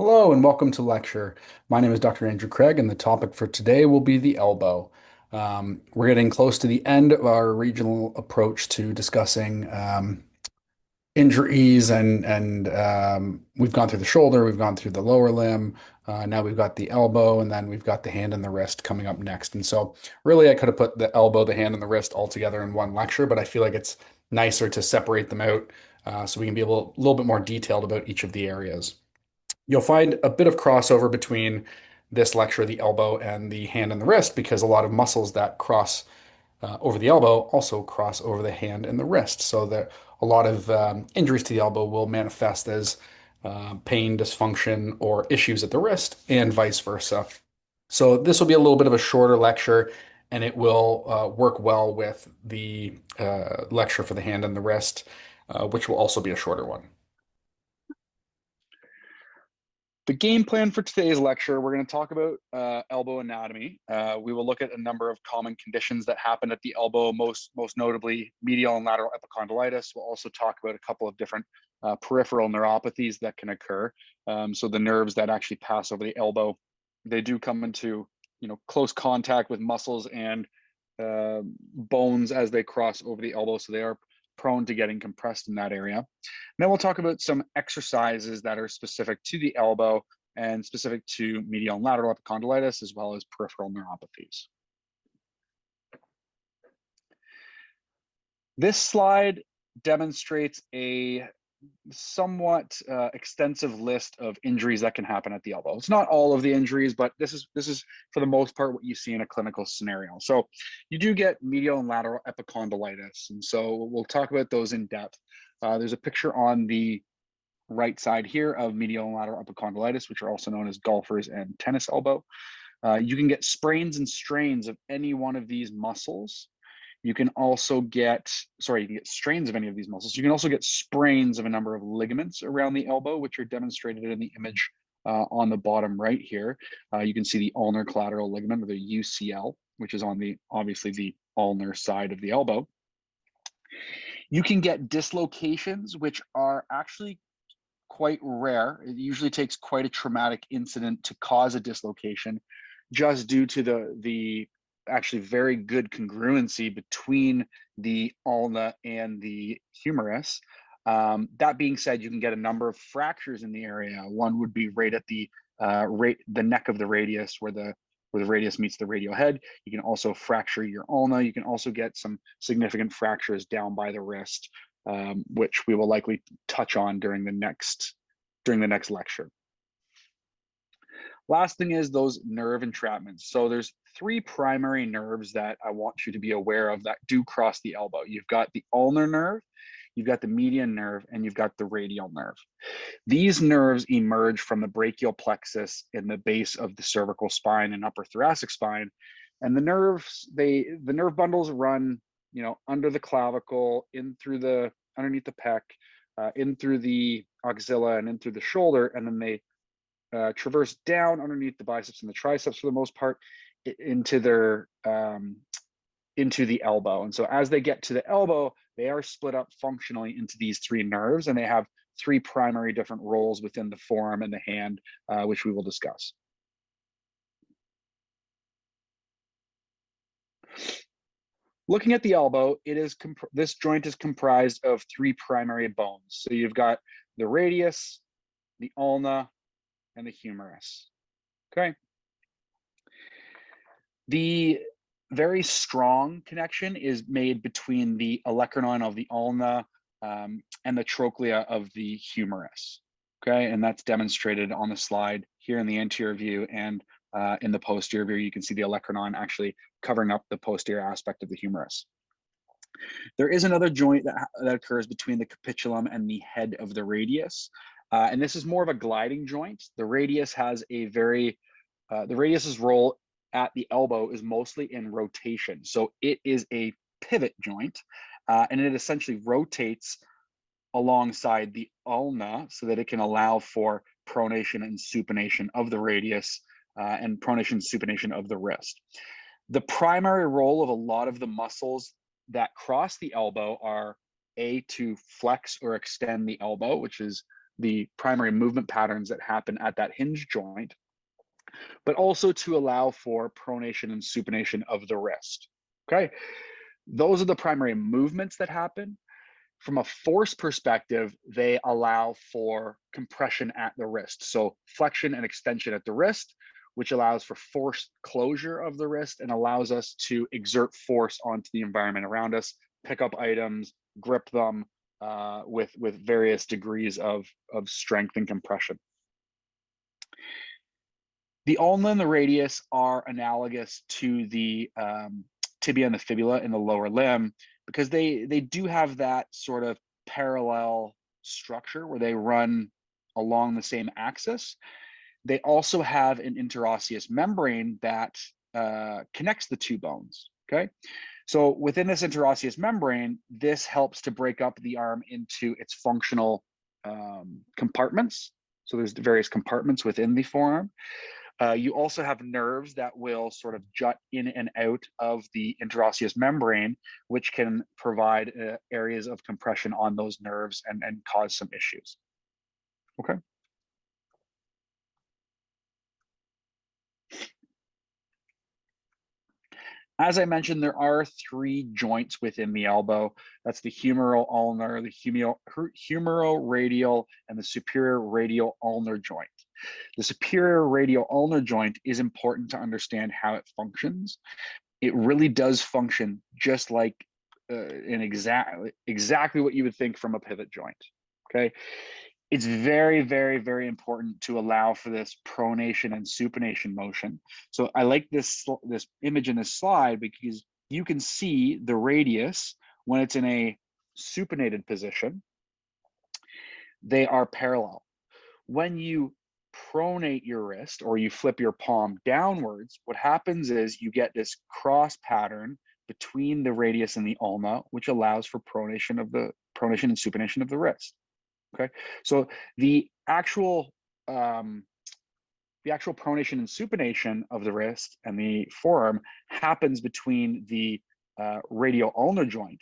Hello and welcome to lecture. My name is Dr. Andrew Craig, and the topic for today will be the elbow. We're getting close to the end of our regional approach to discussing injuries, and we've gone through the shoulder, we've gone through the lower limb, now we've got the elbow, and then we've got the hand and the wrist coming up next. And so, really, I could have put the elbow, the hand, and the wrist all together in one lecture, but I feel like it's nicer to separate them out so we can be a little bit more detailed about each of the areas. You'll find a bit of crossover between this lecture, the elbow, and the hand and the wrist, because a lot of muscles that cross over the elbow also cross over the hand and the wrist. So that a lot of injuries to the elbow will manifest as pain, dysfunction, or issues at the wrist, and vice versa. So this will be a little bit of a shorter lecture, and it will work well with the lecture for the hand and the wrist, which will also be a shorter one. The game plan for today's lecture, we're going to talk about elbow anatomy. We will look at a number of common conditions that happen at the elbow, most notably medial and lateral epicondylitis. We'll also talk about a couple of different peripheral neuropathies that can occur. So the nerves that actually pass over the elbow, they do come into close contact with muscles and bones as they cross over the elbow. So they are prone to getting compressed in that area. And then we'll talk about some exercises that are specific to the elbow and specific to medial and lateral epicondylitis, as well as peripheral neuropathies. This slide demonstrates a somewhat extensive list of injuries that can happen at the elbow. It's not all of the injuries, but this is for the most part what you see in a clinical scenario. So you do get medial and lateral epicondylitis, and so we'll talk about those in depth. There's a picture on the right side here of medial and lateral epicondylitis, which are also known as golfers and tennis elbow. You can get sprains and strains of any one of these muscles. You can also get, you can get strains of any of these muscles. You can also get sprains of a number of ligaments around the elbow, which are demonstrated in the image on the bottom right here. You can see the ulnar collateral ligament, or the UCL, which is on obviously the ulnar side of the elbow. You can get dislocations, which are actually quite rare. It usually takes quite a traumatic incident to cause a dislocation, just due to the actually very good congruency between the ulna and the humerus. That being said, you can get a number of fractures in the area. One would be right at the neck of the radius, where the radius meets the radial head. You can also fracture your ulna. You can also get some significant fractures down by the wrist, which we will likely touch on during the next lecture. Last thing is those nerve entrapments. So there's three primary nerves that I want you to be aware of that do cross the elbow. You've got the ulnar nerve, you've got the median nerve, and you've got the radial nerve. These nerves emerge from the brachial plexus in the base of the cervical spine and upper thoracic spine. And the nerve bundles run, under the clavicle, in through underneath the pec, in through the axilla, and in through the shoulder, and then they traverse down underneath the biceps and the triceps for the most part into the elbow. And so as they get to the elbow, they are split up functionally into these three nerves, and they have three primary different roles within the forearm and the hand, which we will discuss. Looking at the elbow, this joint is comprised of three primary bones. So you've got the radius, the ulna, and the humerus. Okay. The very strong connection is made between the olecranon of the ulna and the trochlea of the humerus. Okay, and that's demonstrated on the slide here in the anterior view, and in the posterior view, you can see the olecranon actually covering up the posterior aspect of the humerus. There is another joint that occurs between the capitulum and the head of the radius. And this is more of a gliding joint. The radius has the radius's role at the elbow is mostly in rotation. So it is a pivot joint, and it essentially rotates alongside the ulna so that it can allow for pronation and supination of the radius and pronation and supination of the wrist. The primary role of a lot of the muscles that cross the elbow are to flex or extend the elbow, which is the primary movement patterns that happen at that hinge joint, but also to allow for pronation and supination of the wrist. Okay, those are the primary movements that happen. From a force perspective, they allow for compression at the wrist. So flexion and extension at the wrist, which allows for forced closure of the wrist and allows us to exert force onto the environment around us, pick up items, grip them with various degrees of strength and compression. The ulna and the radius are analogous to the tibia and the fibula in the lower limb because they do have that sort of parallel structure where they run along the same axis. They also have an interosseous membrane that connects the two bones, okay? So within this interosseous membrane, this helps to break up the arm into its functional compartments. So there's various compartments within the forearm. You also have nerves that will sort of jut in and out of the interosseous membrane, which can provide areas of compression on those nerves and cause some issues. Okay. As I mentioned, there are 3 joints within the elbow. That's the humeral ulnar, the humeroradial, and the superior radial ulnar joint. The superior radial ulnar joint is important to understand how it functions. It really does function just like in exactly what you would think from a pivot joint. Okay, it's very, very, very important to allow for this pronation and supination motion. So I like this image in this slide because you can see the radius when it's in a supinated position. They are parallel. When you pronate your wrist or you flip your palm downwards, what happens is you get this cross pattern between the radius and the ulna, which allows for pronation and supination of the wrist. Okay, so the actual pronation and supination of the wrist and the forearm happens between the radial ulnar joint,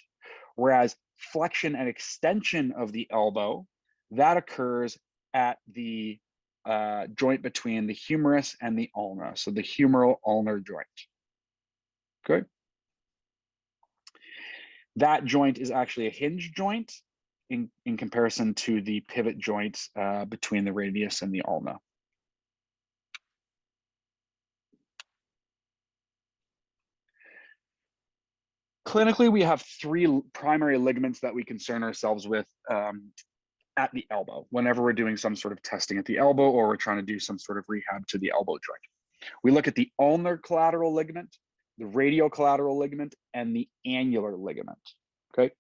whereas flexion and extension of the elbow, that occurs at the joint between the humerus and the ulna, so the humeral ulnar joint. Okay, that joint is actually a hinge joint in comparison to the pivot joints between the radius and the ulna. Clinically, we have 3 primary ligaments that we concern ourselves with at the elbow whenever we're doing some sort of testing at the elbow or we're trying to do some sort of rehab to the elbow joint. We look at the ulnar collateral ligament, the radial collateral ligament, and the annular ligament, okay?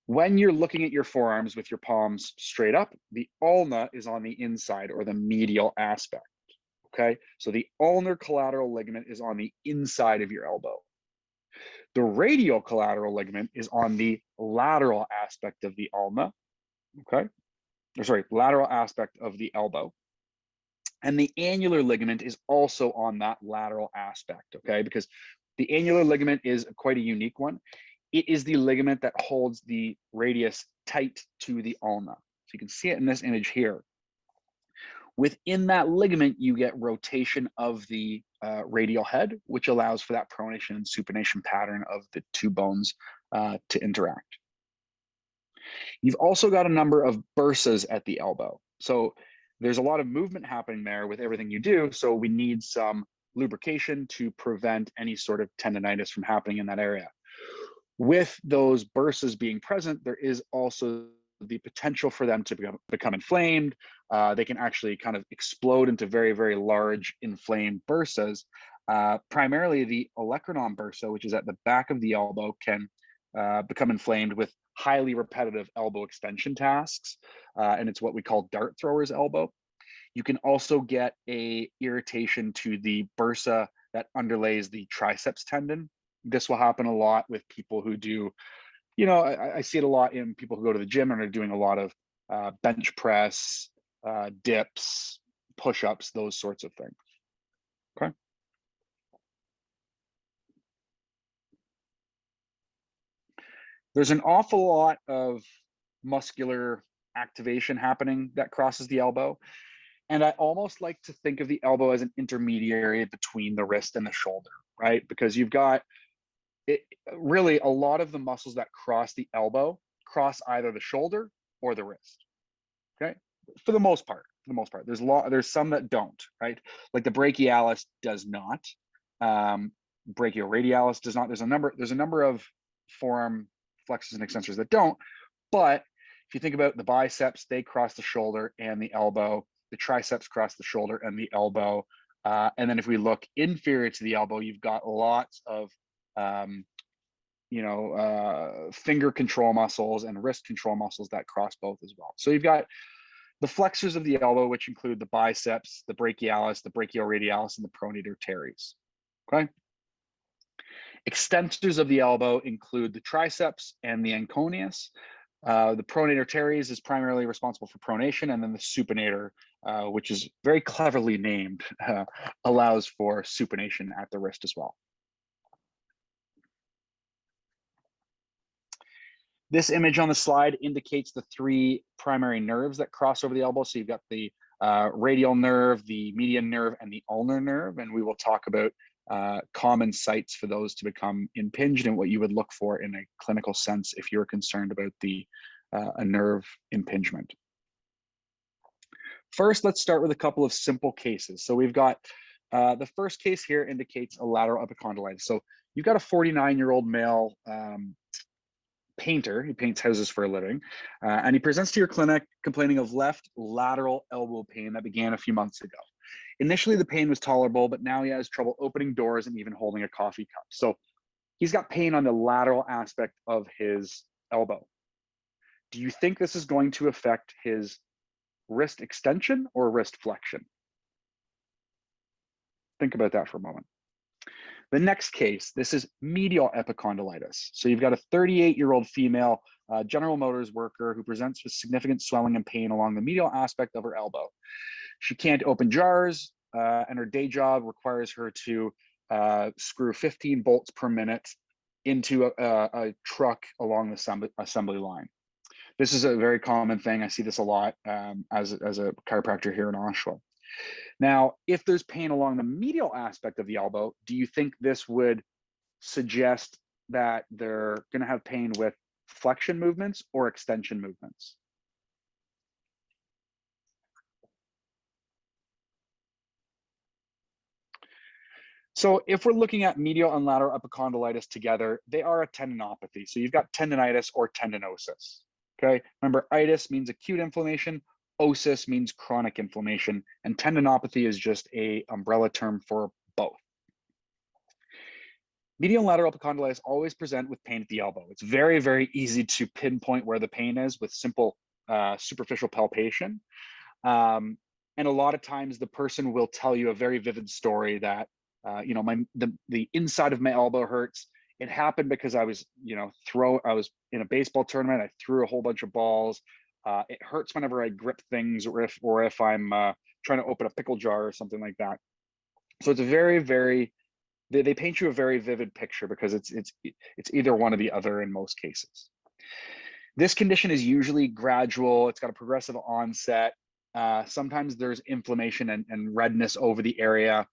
When you're looking at your forearms with your palms straight up, the ulna is on the inside or the medial aspect, okay? So the ulnar collateral ligament is on the inside of your elbow. The radial collateral ligament is on the lateral aspect of the ulna, okay? Or sorry, lateral aspect of the elbow. And the annular ligament is also on that lateral aspect, okay? Because the annular ligament is quite a unique one. It is the ligament that holds the radius tight to the ulna. So you can see it in this image here. Within that ligament, you get rotation of the radial head, which allows for that pronation and supination pattern of the 2 bones to interact. You've also got a number of bursas at the elbow. So there's a lot of movement happening there with everything you do. So we need some lubrication to prevent any sort of tendonitis from happening in that area. With those bursas being present, there is also the potential for them to become inflamed. They can actually kind of explode into very, very large inflamed bursas. Primarily the olecranon bursa, which is at the back of the elbow, can become inflamed with highly repetitive elbow extension tasks. And it's what we call dart thrower's elbow. You can also get a irritation to the bursa that underlays the triceps tendon. This will happen a lot with people who do, you know, I see it a lot in people who go to the gym and are doing a lot of bench press, dips, push-ups, those sorts of things. Okay. There's an awful lot of muscular activation happening that crosses the elbow. And I almost like to think of the elbow as an intermediary between the wrist and the shoulder, right? Because you've got it, really a lot of the muscles that cross the elbow cross either the shoulder or the wrist. Okay, for the most part. For the most part, there's some that don't, right? Like the brachialis does not. Brachioradialis does not. There's a number of forearm flexors and extensors that don't. But if you think about the biceps, they cross the shoulder and the elbow. The triceps cross the shoulder and the elbow. And then if we look inferior to the elbow, you've got lots of finger control muscles and wrist control muscles that cross both as well. So you've got the flexors of the elbow, which include the biceps, the brachialis, the brachioradialis, and the pronator teres. Okay. Extensors of the elbow include the triceps and the anconeus. The pronator teres is primarily responsible for pronation, and then the supinator, which is very cleverly named, allows for supination at the wrist as well. This image on the slide indicates the three primary nerves that cross over the elbow. So you've got the radial nerve, the median nerve, and the ulnar nerve. And we will talk about common sites for those to become impinged and what you would look for in a clinical sense if you're concerned about a nerve impingement. First, let's start with a couple of simple cases. So we've got the first case here indicates a lateral epicondylitis. So you've got a 49-year-old male painter. He paints houses for a living, and he presents to your clinic complaining of left lateral elbow pain that began a few months ago. Initially, the pain was tolerable, but now he has trouble opening doors and even holding a coffee cup. So he's got pain on the lateral aspect of his elbow. Do you think this is going to affect his wrist extension or wrist flexion? Think about that for a moment. The next case, this is medial epicondylitis. So you've got a 38-year-old female General Motors worker who presents with significant swelling and pain along the medial aspect of her elbow. She can't open jars, and her day job requires her to screw 15 bolts per minute into a truck along the assembly line. This is a very common thing. I see this a lot as a chiropractor here in Oshawa. Now, if there's pain along the medial aspect of the elbow, do you think this would suggest that they're going to have pain with flexion movements or extension movements? So if we're looking at medial and lateral epicondylitis together, they are a tendinopathy. So you've got tendinitis or tendinosis. Okay. Remember, itis means acute inflammation. Osis means chronic inflammation, and tendinopathy is just an umbrella term for both. Medial and lateral epicondylitis always present with pain at the elbow. It's very, very easy to pinpoint where the pain is with simple superficial palpation. And a lot of times the person will tell you a very vivid story that, the inside of my elbow hurts. It happened because I was in a baseball tournament. I threw a whole bunch of balls. It hurts whenever I grip things, or if I'm trying to open a pickle jar or something like that. So it's a very, very, they paint you a very vivid picture because it's either one or the other in most cases. This condition is usually gradual. It's got a progressive onset. Sometimes there's inflammation and redness over the area.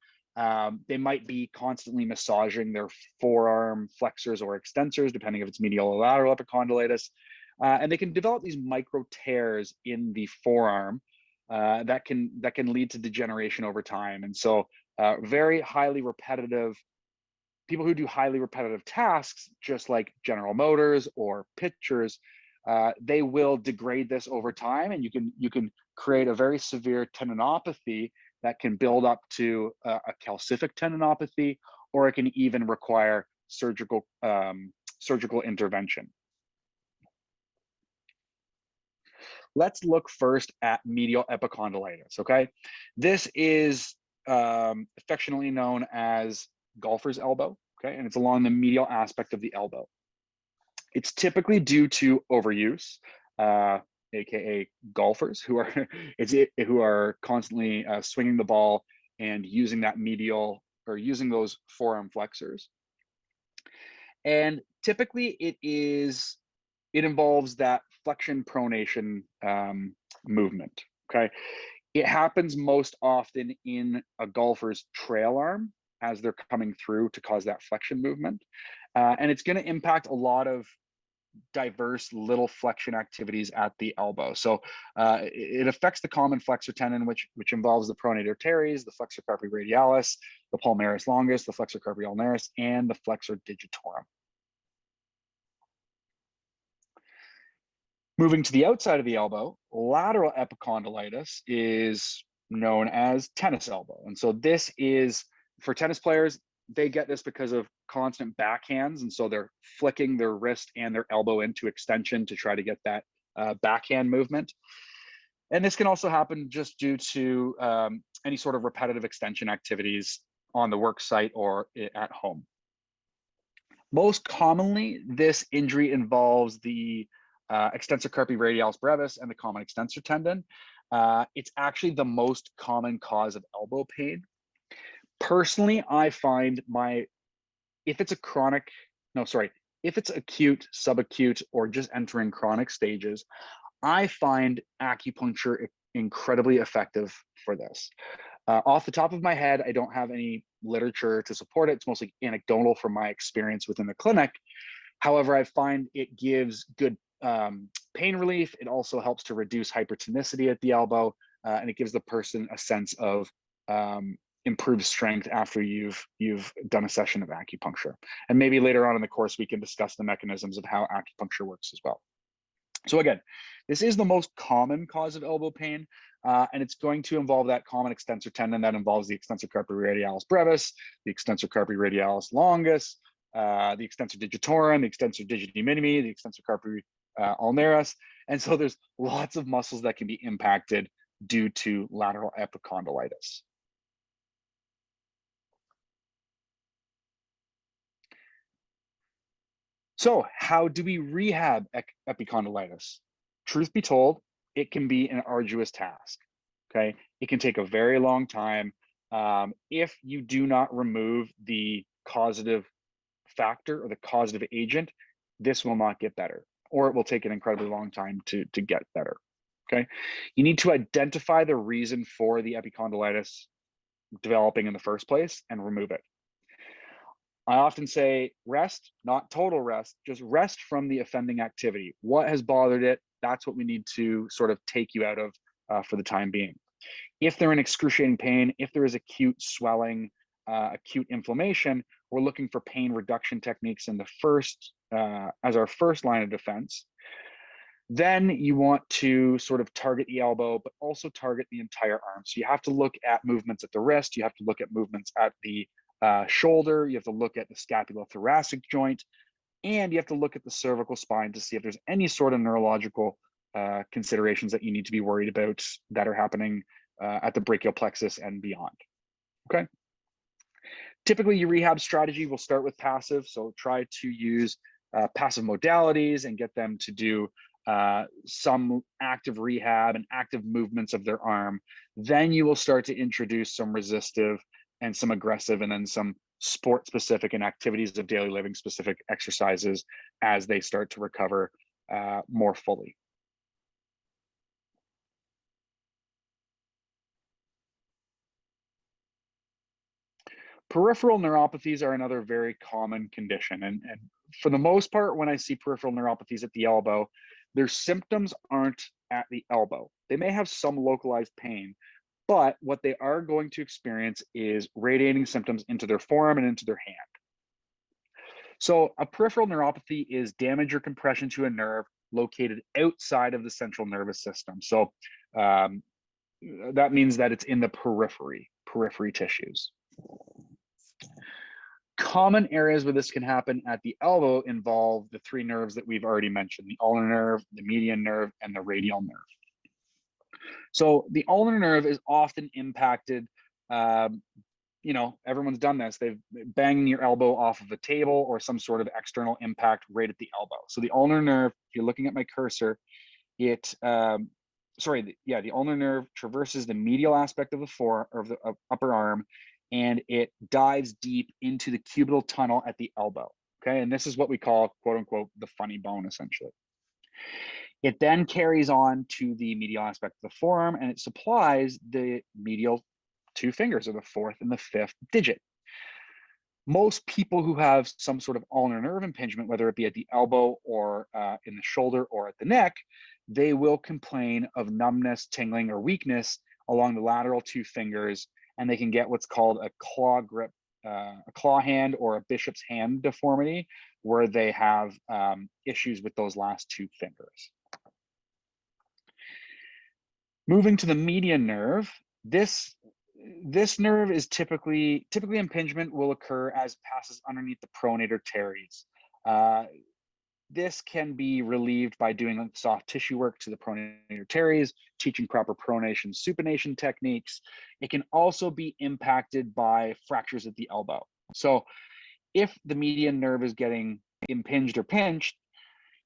They might be constantly massaging their forearm flexors or extensors, depending if it's medial or lateral epicondylitis. And they can develop these micro tears in the forearm that can lead to degeneration over time. And so very highly repetitive, people who do highly repetitive tasks, just like General Motors or pitchers, they will degrade this over time, and you can create a very severe tendinopathy that can build up to a calcific tendinopathy, or it can even require surgical intervention. Let's look first at medial epicondylitis, okay? This is affectionately known as golfer's elbow, okay? And it's along the medial aspect of the elbow. It's typically due to overuse, aka golfers who are constantly swinging the ball and using that medial or using those forearm flexors. And typically it involves that flexion pronation movement. Okay. It happens most often in a golfer's trail arm as they're coming through to cause that flexion movement. And it's going to impact a lot of diverse little flexion activities at the elbow. So it affects the common flexor tendon, which involves the pronator teres, the flexor carpi radialis, the palmaris longus, the flexor carpi ulnaris, and the flexor digitorum. Moving to the outside of the elbow, lateral epicondylitis is known as tennis elbow. And so this is, for tennis players, they get this because of constant backhands. And so they're flicking their wrist and their elbow into extension to try to get that backhand movement. And this can also happen just due to any sort of repetitive extension activities on the work site or at home. Most commonly, this injury involves the extensor carpi radialis brevis and the common extensor tendon. It's actually the most common cause of elbow pain. Personally, I find if it's acute, subacute, or just entering chronic stages, I find acupuncture incredibly effective for this. Off the top of my head, I don't have any literature to support it. It's mostly anecdotal from my experience within the clinic. However, I find it gives good pain relief. It also helps to reduce hypertonicity at the elbow, and it gives the person a sense of improved strength after you've done a session of acupuncture. And maybe later on in the course, we can discuss the mechanisms of how acupuncture works as well. So again, this is the most common cause of elbow pain, and it's going to involve that common extensor tendon that involves the extensor carpi radialis brevis, the extensor carpi radialis longus, the extensor digitorum, the extensor digiti minimi, the extensor carpi ulnaris. And so there's lots of muscles that can be impacted due to lateral epicondylitis. So how do we rehab epicondylitis? Truth be told, it can be an arduous task, okay? It can take a very long time. If you do not remove the causative factor or the causative agent, this will not get better, or it will take an incredibly long time to get better, okay? You need to identify the reason for the epicondylitis developing in the first place and remove it. I often say rest, not total rest, just rest from the offending activity. What has bothered it? That's what we need to sort of take you out of for the time being. If they're in excruciating pain, if there is acute swelling, acute inflammation, we're looking for pain reduction techniques in the first, as our first line of defense. Then you want to sort of target the elbow, but also target the entire arm. So you have to look at movements at the wrist, you have to look at movements at the shoulder, you have to look at the scapulothoracic joint, and you have to look at the cervical spine to see if there's any sort of neurological considerations that you need to be worried about that are happening at the brachial plexus and beyond, okay? Typically, your rehab strategy will start with passive, so try to use passive modalities and get them to do some active rehab and active movements of their arm. Then you will start to introduce some resistive and some aggressive, and then some sport specific and activities of daily living specific exercises as they start to recover more fully. Peripheral neuropathies are another very common condition. And for the most part, when I see peripheral neuropathies at the elbow, their symptoms aren't at the elbow. They may have some localized pain, but what they are going to experience is radiating symptoms into their forearm and into their hand. So a peripheral neuropathy is damage or compression to a nerve located outside of the central nervous system. So that means that it's in the periphery tissues. Common areas where this can happen at the elbow involve the three nerves that we've already mentioned: the ulnar nerve, the median nerve, and the radial nerve. So the ulnar nerve is often impacted. You know, everyone's done this. They've banging your elbow off of a table or some sort of external impact right at the elbow. So the ulnar nerve, if you're looking at my cursor, the ulnar nerve traverses the medial aspect of the upper arm, and it dives deep into the cubital tunnel at the elbow. Okay, and this is what we call, quote unquote, the funny bone, essentially. It then carries on to the medial aspect of the forearm, and it supplies the medial two fingers, or the fourth and the fifth digit. Most people who have some sort of ulnar nerve impingement, whether it be at the elbow or in the shoulder or at the neck, they will complain of numbness, tingling, or weakness along the lateral two fingers, and they can get what's called a claw grip, a claw hand, or a bishop's hand deformity, where they have issues with those last two fingers. Moving to the median nerve, this nerve is typically impingement will occur as it passes underneath the pronator teres. This can be relieved by doing soft tissue work to the pronator teres, teaching proper pronation, supination techniques. It can also be impacted by fractures at the elbow. So if the median nerve is getting impinged or pinched,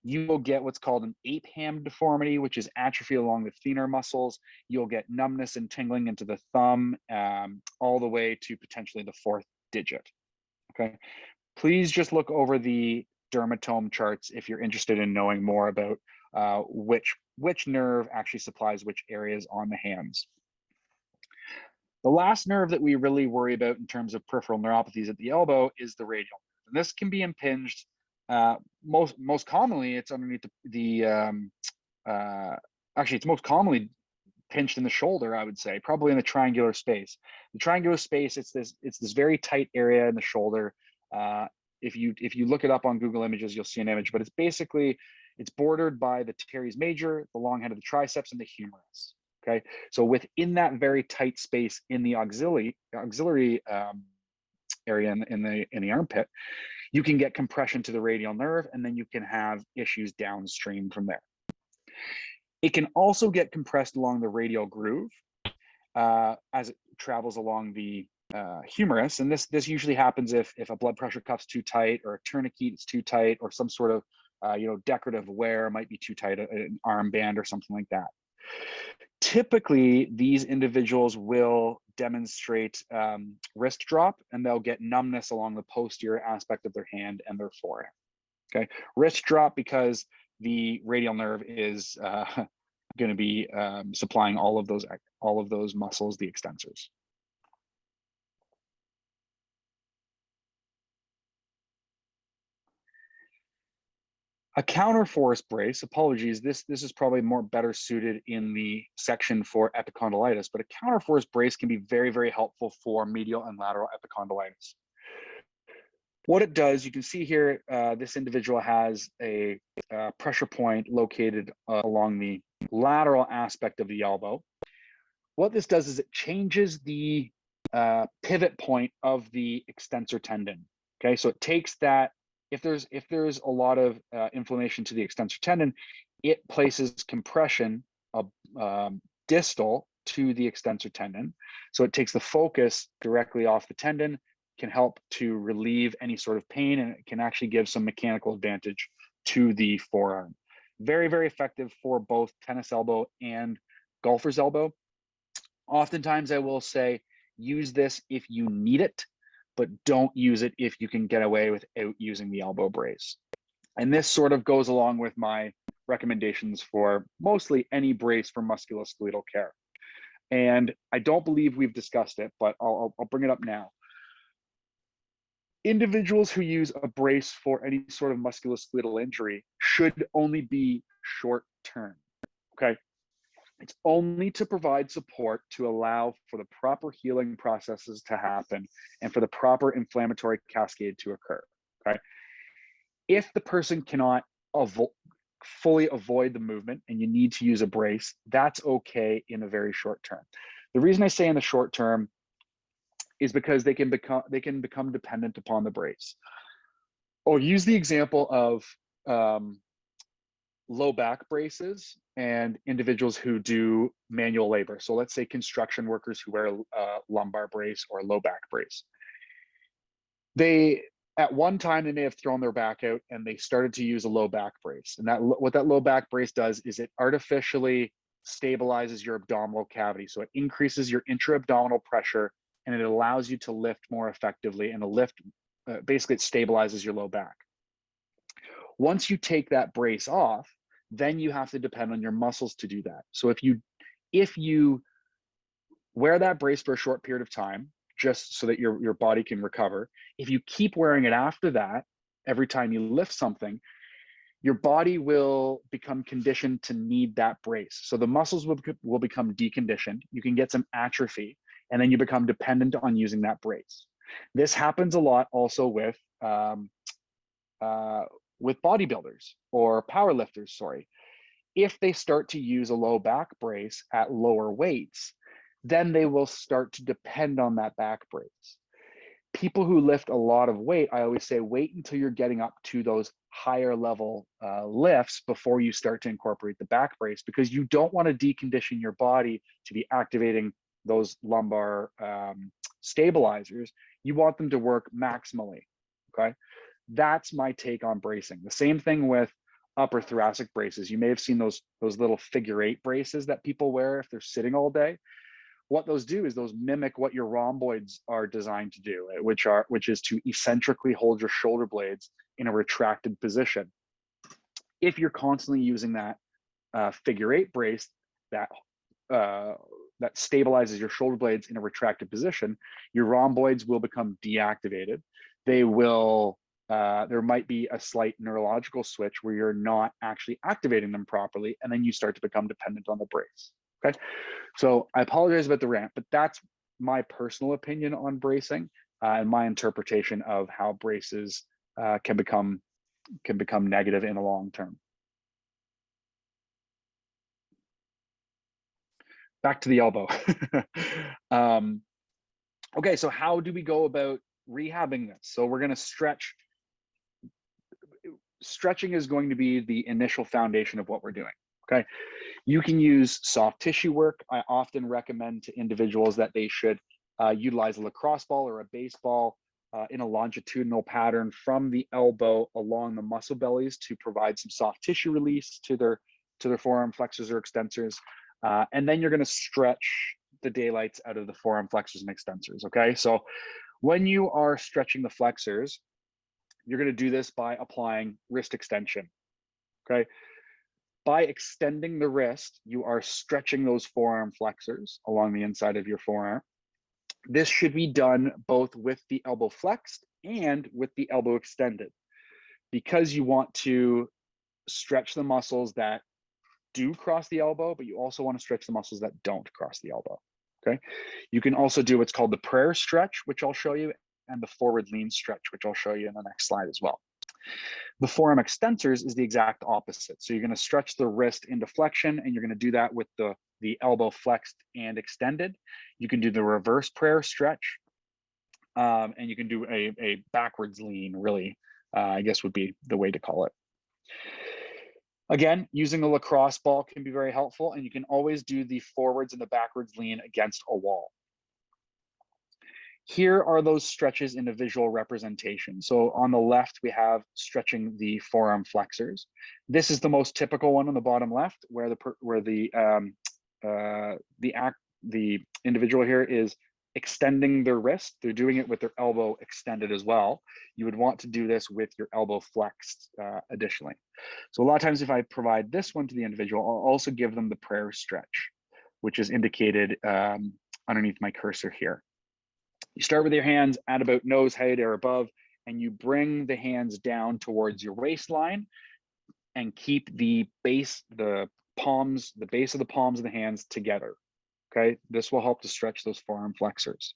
you will get what's called an ape ham deformity, which is atrophy along the thenar muscles. You'll get numbness and tingling into the thumb, all the way to potentially the fourth digit. Okay, please just look over the dermatome charts if you're interested in knowing more about which nerve actually supplies which areas on the hands. The last nerve that we really worry about in terms of peripheral neuropathies at the elbow is the radial nerve. And this can be impinged. Most commonly, it's underneath actually, it's most commonly pinched in the shoulder, I would say, probably in the triangular space. The triangular space, it's this very tight area in the shoulder. If you look it up on Google Images, you'll see an image, but it's bordered by the teres major, the long head of the triceps, and the humerus. Okay, so within that very tight space in the auxiliary area in the armpit, you can get compression to the radial nerve, and then you can have issues downstream from there. It can also get compressed along the radial groove as it travels along the humerus, and this usually happens if a blood pressure cuff's too tight, or a tourniquet is too tight, or some sort of decorative wear might be too tight, an armband or something like that. Typically, these individuals will demonstrate wrist drop, and they'll get numbness along the posterior aspect of their hand and their forearm. Okay, wrist drop because the radial nerve is going to be supplying all of those muscles, the extensors. A counterforce brace, apologies, this is probably better suited in the section for epicondylitis, but a counterforce brace can be very, very helpful for medial and lateral epicondylitis. What it does, you can see here, this individual has a pressure point located along the lateral aspect of the elbow. What this does is it changes the pivot point of the extensor tendon. Okay, so it takes that, if there's a lot of inflammation to the extensor tendon, it places compression distal to the extensor tendon. So it takes the focus directly off the tendon, can help to relieve any sort of pain, and it can actually give some mechanical advantage to the forearm. Very, very effective for both tennis elbow and golfer's elbow. Oftentimes, I will say, use this if you need it, but don't use it if you can get away without using the elbow brace. And this sort of goes along with my recommendations for mostly any brace for musculoskeletal care. And I don't believe we've discussed it, but I'll bring it up now. Individuals who use a brace for any sort of musculoskeletal injury should only be short term, okay? It's only to provide support to allow for the proper healing processes to happen and for the proper inflammatory cascade to occur, okay? If the person cannot fully avoid the movement and you need to use a brace, that's okay in a very short term. The reason I say in the short term is because they can become dependent upon the brace. I'll use the example of low back braces and individuals who do manual labor. So let's say construction workers who wear a lumbar brace or a low back brace. They, at one time, they may have thrown their back out and they started to use a low back brace. And what that low back brace does is it artificially stabilizes your abdominal cavity. So it increases your intra-abdominal pressure, and it allows you to lift more effectively, and basically it stabilizes your low back. Once you take that brace off, then you have to depend on your muscles to do that. So if you wear that brace for a short period of time, just so that your body can recover, if you keep wearing it after that, every time you lift something, your body will become conditioned to need that brace. So the muscles will become deconditioned. You can get some atrophy, and then you become dependent on using that brace. This happens a lot also with bodybuilders or powerlifters, sorry. If they start to use a low back brace at lower weights, then they will start to depend on that back brace. People who lift a lot of weight, I always say, wait until you're getting up to those higher level lifts before you start to incorporate the back brace, because you don't want to decondition your body to be activating those lumbar stabilizers. You want them to work maximally, okay? That's my take on bracing. The same thing with upper thoracic braces. You may have seen those little figure eight braces that people wear if they're sitting all day. What those do is those mimic what your rhomboids are designed to do, which is to eccentrically hold your shoulder blades in a retracted position. If you're constantly using that figure eight brace that that stabilizes your shoulder blades in a retracted position, your rhomboids will become deactivated. They will there might be a slight neurological switch where you're not actually activating them properly, and then you start to become dependent on the brace. Okay, so I apologize about the rant, but that's my personal opinion on bracing and my interpretation of how braces can become negative in the long term. Back to the elbow. Okay, so how do we go about rehabbing this? So we're going to stretch. Stretching is going to be the initial foundation of what we're doing. Okay, you can use soft tissue work. I often recommend to individuals that they should utilize a lacrosse ball or a baseball in a longitudinal pattern from the elbow along the muscle bellies to provide some soft tissue release to their forearm flexors or extensors. And then you're going to stretch the daylights out of the forearm flexors and extensors. Okay, so when you are stretching the flexors, you're going to do this by applying wrist extension. Okay, by extending the wrist, you are stretching those forearm flexors along the inside of your forearm. This should be done both with the elbow flexed and with the elbow extended, because you want to stretch the muscles that do cross the elbow, but you also want to stretch the muscles that don't cross the elbow. Okay, you can also do what's called the prayer stretch, which I'll show you, and the forward lean stretch, which I'll show you in the next slide as well. The forearm extensors is the exact opposite. So you're going to stretch the wrist into flexion, and you're going to do that with the elbow flexed and extended. You can do the reverse prayer stretch, and you can do a backwards lean, really, I guess would be the way to call it. Again, using a lacrosse ball can be very helpful, and you can always do the forwards and the backwards lean against a wall. Here are those stretches in a visual representation. So on the left, we have stretching the forearm flexors. This is the most typical one on the bottom left, where the individual here is extending their wrist. They're doing it with their elbow extended as well. You would want to do this with your elbow flexed additionally. So a lot of times if I provide this one to the individual, I'll also give them the prayer stretch, which is indicated underneath my cursor here. You start with your hands at about nose height or above, and you bring the hands down towards your waistline and keep the base of the palms of the hands together. Okay, this will help to stretch those forearm flexors.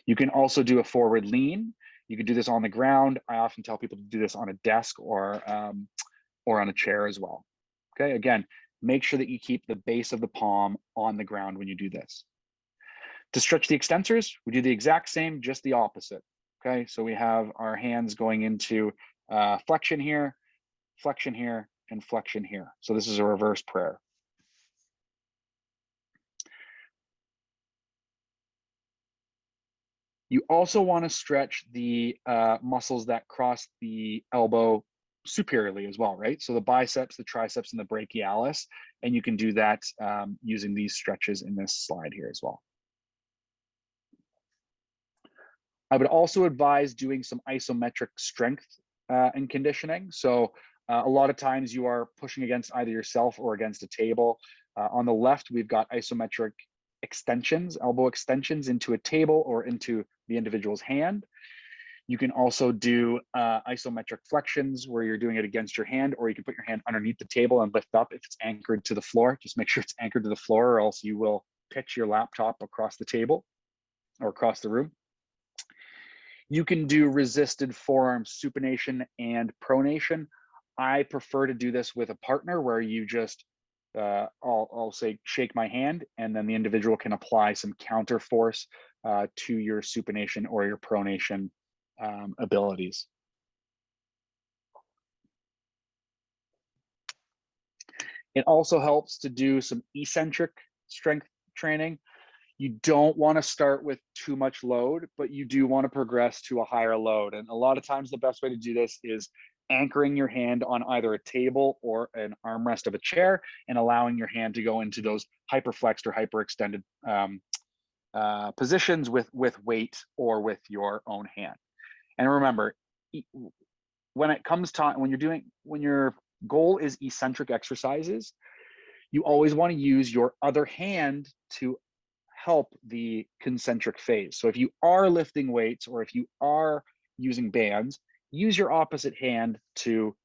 You can also do a forward lean. You can do this on the ground. I often tell people to do this on a desk or on a chair as well. Okay, again, make sure that you keep the base of the palm on the ground when you do this. To stretch the extensors, we do the exact same, just the opposite. Okay, so we have our hands going into flexion here, and flexion here. So this is a reverse prayer. You also want to stretch the muscles that cross the elbow superiorly as well, right? So the biceps, the triceps, and the brachialis, and you can do that using these stretches in this slide here as well. I would also advise doing some isometric strength and conditioning. So A lot of times you are pushing against either yourself or against a table. On the left, we've got isometric extensions, elbow extensions into a table or into the individual's hand. You can also do isometric flexions where you're doing it against your hand, or you can put your hand underneath the table and lift up if it's anchored to the floor. Just make sure it's anchored to the floor, or else you will pitch your laptop across the table or across the room. You can do resisted forearm supination and pronation. I prefer to do this with a partner where you just, I'll say, shake my hand, and then the individual can apply some counter force to your supination or your pronation abilities. It also helps to do some eccentric strength training. You don't want to start with too much load, but you do want to progress to a higher load. And a lot of times the best way to do this is anchoring your hand on either a table or an armrest of a chair and allowing your hand to go into those hyperflexed or hyperextended positions with weight or with your own hand. And remember, when it comes time, when your goal is eccentric exercises, you always want to use your other hand to help the concentric phase. So if you are lifting weights or if you are using bands, use your opposite hand to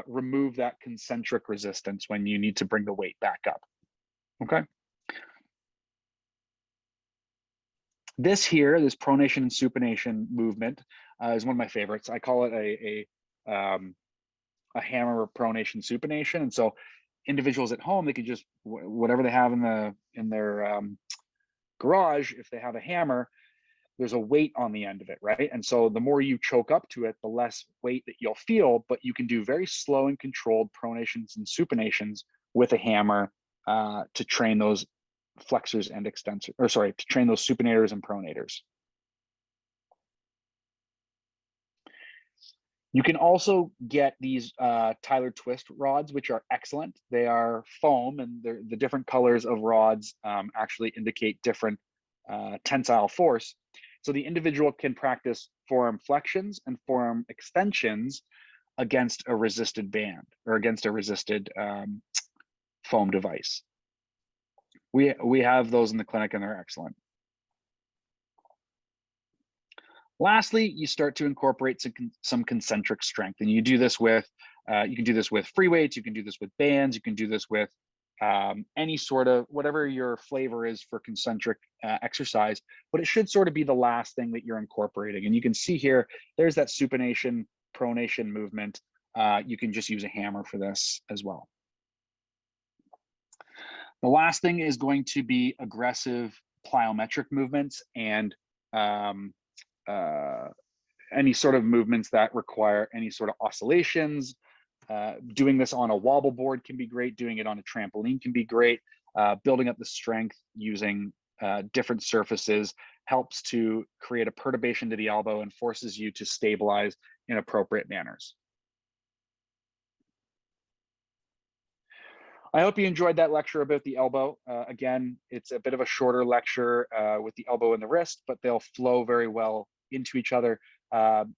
remove that concentric resistance when you need to bring the weight back up. Okay. This here, this pronation and supination movement is one of my favorites. I call it a hammer pronation supination. And so individuals at home, they could just, whatever they have in their garage, if they have a hammer, there's a weight on the end of it, right? And so the more you choke up to it, the less weight that you'll feel, but you can do very slow and controlled pronations and supinations with a hammer to train those flexors and extensors, or sorry, to train those supinators and pronators. You can also get these Tyler twist rods, which are excellent. They are foam, and the different colors of rods actually indicate different tensile force. So the individual can practice forearm flexions and forearm extensions against a resisted band or against a resisted foam device. We have those in the clinic, and they're excellent. Lastly, you start to incorporate some concentric strength, and you do this with you can do this with free weights, you can do this with bands, you can do this with any sort of, whatever your flavor is for concentric exercise, but it should sort of be the last thing that you're incorporating. And you can see here, there's that supination pronation movement. You can just use a hammer for this as well. The last thing is going to be aggressive plyometric movements and any sort of movements that require any sort of oscillations. Doing this on a wobble board can be great. Doing it on a trampoline can be great. Building up the strength using different surfaces helps to create a perturbation to the elbow and forces you to stabilize in appropriate manners. I hope you enjoyed that lecture about the elbow. Again, it's a bit of a shorter lecture with the elbow and the wrist, but they'll flow very well into each other.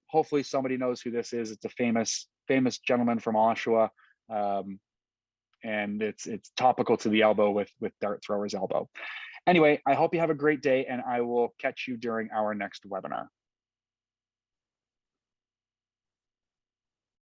Hopefully somebody knows who this is. It's a famous gentleman from Oshawa, and it's topical to the elbow with dart thrower's elbow. Anyway, I hope you have a great day, and I will catch you during our next webinar.